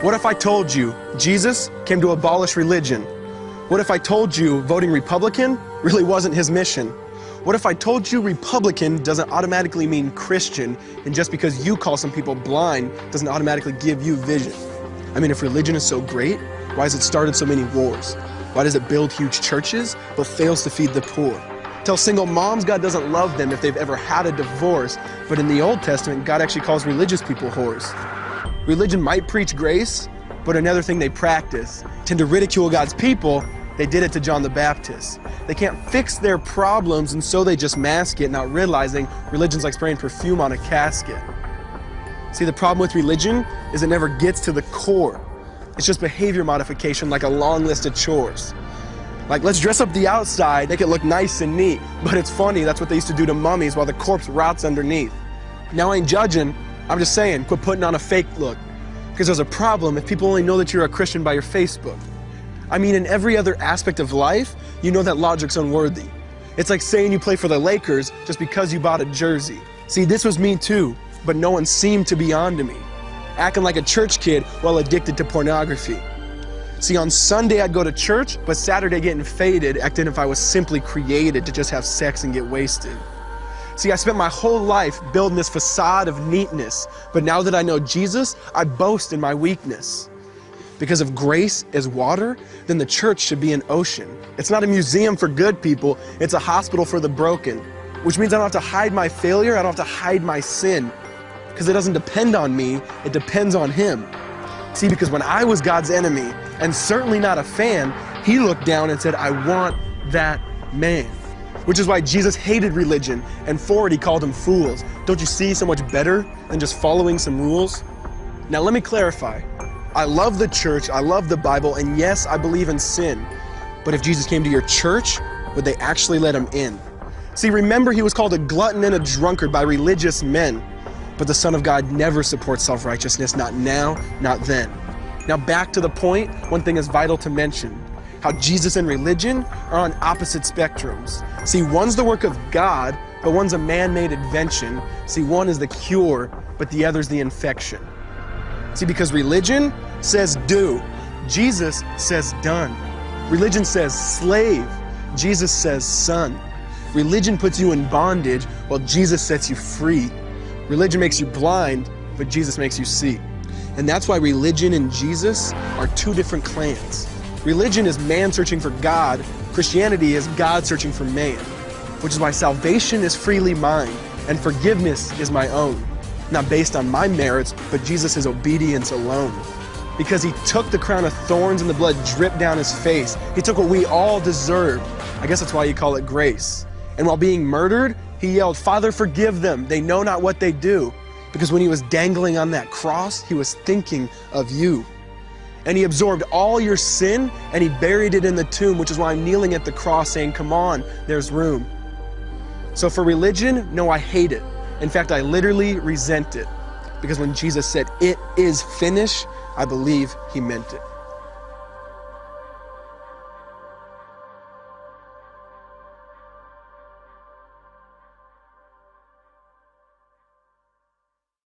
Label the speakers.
Speaker 1: What if I told you Jesus came to abolish religion? What if I told you voting Republican really wasn't his mission? What if I told you Republican doesn't automatically mean Christian, and just because you call some people blind doesn't automatically give you vision? I mean, if religion is so great, why has it started so many wars? Why does it build huge churches but fails to feed the poor? Tell single moms God doesn't love them if they've ever had a divorce, but in the Old Testament, God actually calls religious people whores. Religion might preach grace, but another thing they practice. Tend to ridicule God's people. They did it to John the Baptist. They can't fix their problems, and so they just mask it, not realizing religion's like spraying perfume on a casket. See, the problem with religion is it never gets to the core. It's just behavior modification, like a long list of chores. Like, let's dress up the outside, make it look nice and neat. But it's funny, that's what they used to do to mummies while the corpse rots underneath. Now, I ain't judging, I'm just saying, quit putting on a fake look. Because there's a problem if people only know that you're a Christian by your Facebook. I mean, in every other aspect of life, you know that logic's unworthy. It's like saying you play for the Lakers just because you bought a jersey. See, this was me too, but no one seemed to be on to me. Acting like a church kid while addicted to pornography. See, on Sunday I'd go to church, but Saturday getting faded, acting if I was simply created to just have sex and get wasted. See, I spent my whole life building this facade of neatness, but now that I know Jesus, I boast in my weakness. Because if grace is water, then the church should be an ocean. It's not a museum for good people, it's a hospital for the broken. Which means I don't have to hide my failure, I don't have to hide my sin. Because it doesn't depend on me, it depends on Him. See, because when I was God's enemy, and certainly not a fan, He looked down and said, I want that man. Which is why Jesus hated religion, and for it He called them fools. Don't you see so much better than just following some rules? Now let me clarify. I love the church, I love the Bible, and yes, I believe in sin. But if Jesus came to your church, would they actually let Him in? See, remember He was called a glutton and a drunkard by religious men. But the Son of God never supports self-righteousness, not now, not then. Now back to the point, one thing is vital to mention. How Jesus and religion are on opposite spectrums. See, one's the work of God, but one's a man-made invention. See, one is the cure, but the other's the infection. See, because religion says do, Jesus says done. Religion says slave, Jesus says son. Religion puts you in bondage, while Jesus sets you free. Religion makes you blind, but Jesus makes you see. And that's why religion and Jesus are two different clans. Religion is man searching for God. Christianity is God searching for man. Which is why salvation is freely mine, and forgiveness is my own. Not based on my merits, but Jesus' obedience alone. Because He took the crown of thorns and the blood dripped down His face. He took what we all deserved. I guess that's why you call it grace. And while being murdered, He yelled, Father, forgive them. They know not what they do. Because when He was dangling on that cross, He was thinking of you. And He absorbed all your sin and He buried it in the tomb, which is why I'm kneeling at the cross saying, come on, there's room. So for religion, no, I hate it. In fact, I literally resent it. Because when Jesus said, it is finished, I believe He meant it.